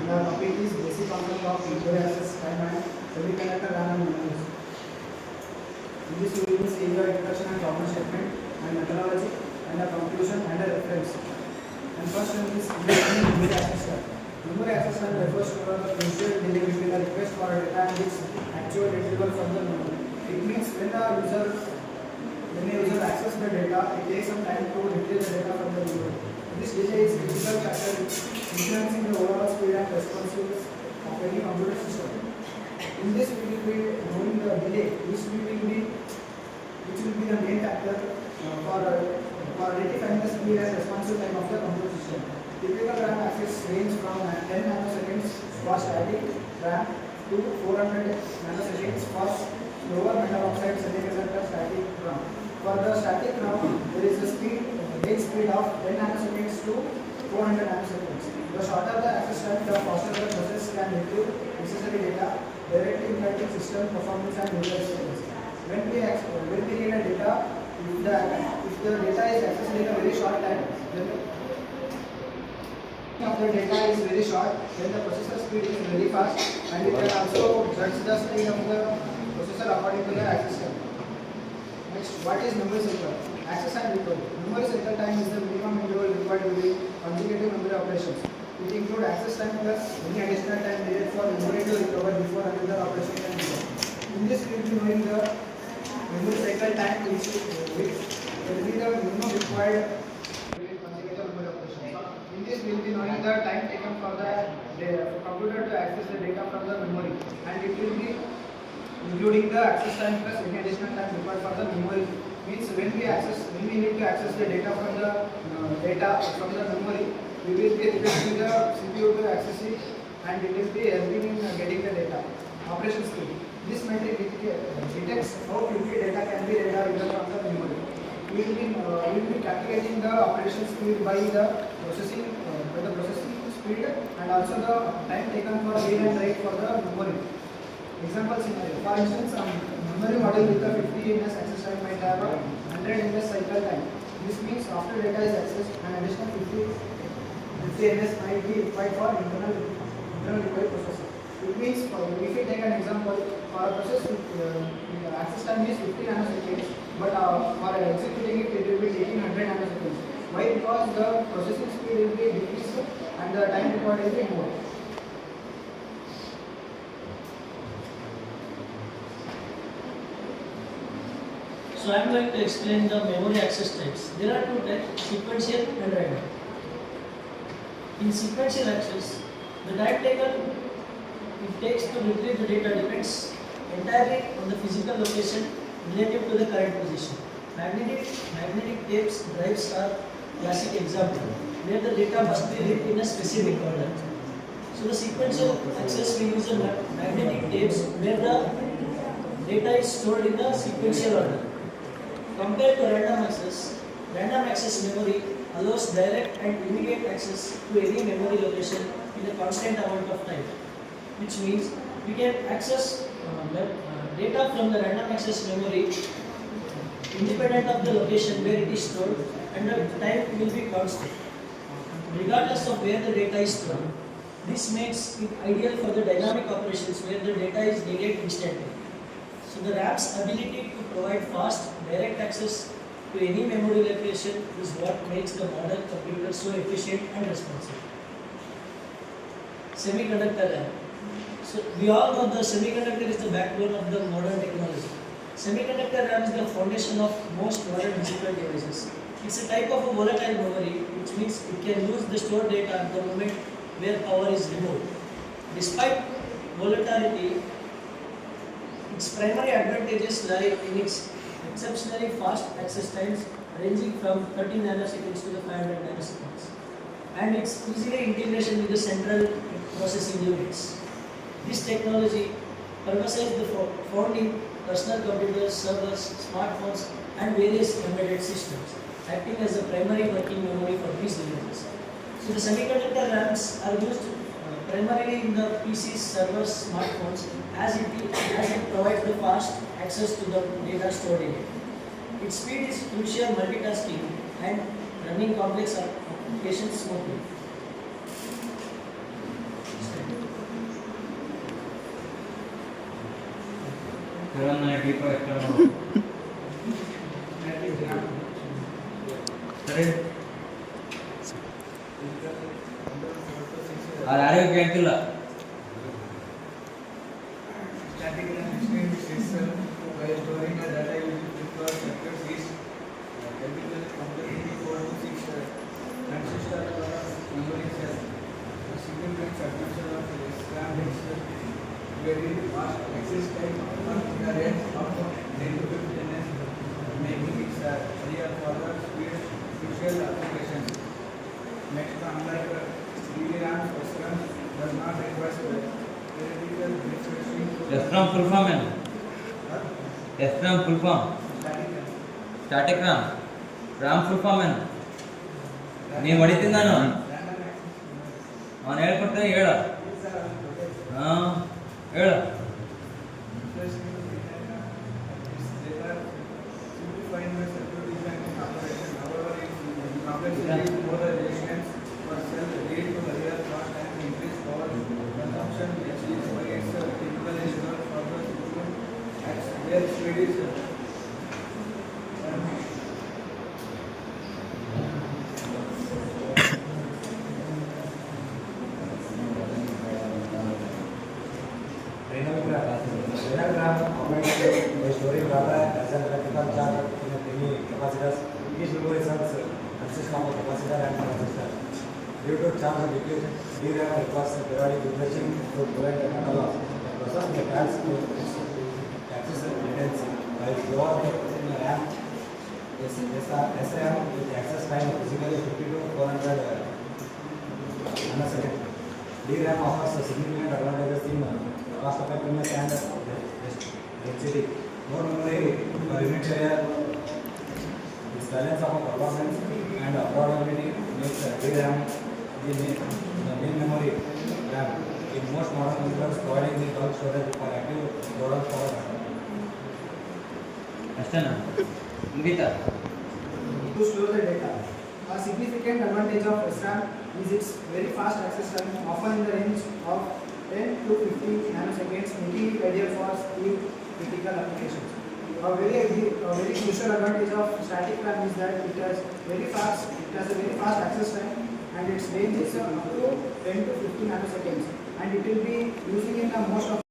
The topic is basic concept of memory access time and semiconductor RAM and memories. In this we will see the introduction and problem statement and methodology and the conclusion and the reference. And first one is memory access time. Memory access time refers to the initial delay between the request for a data and its actual retrieval from the memory. It means when the user access the data, it takes some time to retrieve the data from the memory. This delay is a critical factor influencing the overall speed and responsiveness of any computer system. In this we will be knowing the delay, which will be the main factor for rectifying the speed and responsive time of the computer system. Typical RAM access range from 10 nanoseconds for static RAM to 400 nanoseconds for lower metal oxide semiconductor static RAM. For the static RAM, there is a range speed of 10 nanoseconds to 400 nanoseconds. The shorter the access time, the faster the process can retrieve necessary data, directly impacting system performance and user experience. When we read a data, if the data is accessed in a very short time, then the data is very short, then the processor speed is very fast, and it can also judge the speed of the processor according to the access time. Next, what is memory cycle? Access and recovery. Memory cycle time is the minimum interval required during consecutive memory operations. It includes access time plus any additional time needed for memory to recover before another operation can begin. In this, we will be knowing the memory cycle time which will be the minimum required during consecutive memory operations. In this, we will be knowing the time taken for the computer to access the data from the memory, and it will be including the access time plus any additional time required for the memory. Means when we need to access the data from the memory, we will be requesting the CPU to access it, and it will be helping in getting the data. Operation speed. This metric detects how quickly data can be read or written from the memory. We will be calculating the operation speed by the processing speed and also the time taken for read and write for the memory. Example scenario. For instance, a memory model with a 50 ns access time might have a 100 ns cycle time. This means after data is accessed, an additional 50 ns might be required for internal required processing. It means if we take an example, for a process access time is 50 nanoseconds, but for executing it will be taking 100 nanoseconds. Why? Because the processing speed will be decreased and the time required will be more. So I am going to explain the memory access types. There are two types, sequential and random. In sequential access, the time taken it takes to retrieve the data depends entirely on the physical location relative to the current position. Magnetic tapes drives are classic example, where the data must be read in a specific order. So the sequential access we use the magnetic tapes where the data is stored in the sequential order. Compared to random access memory allows direct and immediate access to any memory location in a constant amount of time, which means we can access data from the random access memory independent of the location where it is stored, and the time will be constant regardless of where the data is stored. This makes it ideal for the dynamic operations where the data is needed instantly. So the RAM's ability to provide fast, direct access to any memory location is what makes the modern computer so efficient and responsive. Semiconductor RAM. So we all know the semiconductor is the backbone of the modern technology. Semiconductor RAM is the foundation of most modern digital devices. It's a type of a volatile memory, which means it can use the stored data at the moment where power is removed. Despite volatility, its primary advantages lie in its exceptionally fast access times ranging from 30 nanoseconds to the 500 nanoseconds, and its easily integration with the central processing units. This technology pervasive the found in personal computers, servers, smartphones, and various embedded systems, acting as a primary working memory for these devices. So the semiconductor RAMs are used primarily in the PCs, servers, smartphones, as it provides the fast access to the data stored in it. Its speed is crucial multitasking and running complex applications smoothly. Chiran na deep extra no. Sare. Are ಕೇಳ್ತಿಲ್ಲ. Static RAM extends itself by storing the data using for circuits is typically complexity 4 to 6 transistor memory cell. The significant submission of RAM is very fast access time often in the range of 10 to 15 ns, making it ideal for the crucial applications. Next, unlike DRAM, SRAM does not require theoretical refreshing. SRAM full form है. SRAM full form. Static RAM. RAM full form है. ನೀನು ಹೊಡಿತೀನಿ ನಾನು. ಅವನು ಹೇಳ್ಕೊಡ್ತೇನೆ ಹೇಳ. ಹಾಂ ಹೇಳ. Storing data as an electrical charge in a tiny capacitors. These luminescence consist of a capacitor and transistor. Due to charge depletion, DRAM requires periodic refreshing to prevent analog. The process may adds to its access latency. While lower the RAM, SRAM with access time physically 50 to 400 nanosecond. DRAM offers significant advantages in cost effectiveness and density. More memory per unit area. This balance of performance and affordability makes DRAM the main memory RAM in most modern computers, providing the bulk storage for active load power. ಅಷ್ಟೇನಾ ಮುಗೀತಾ. To store the data. A significant advantage of SRAM is its very fast access time, often in the range of 10 to 15 nanoseconds, making it ideal for speed critical applications. A very crucial advantage of static RAM is that it has a very fast access time, and its range is up to 10 to 15 nanoseconds, and it will be using in the most of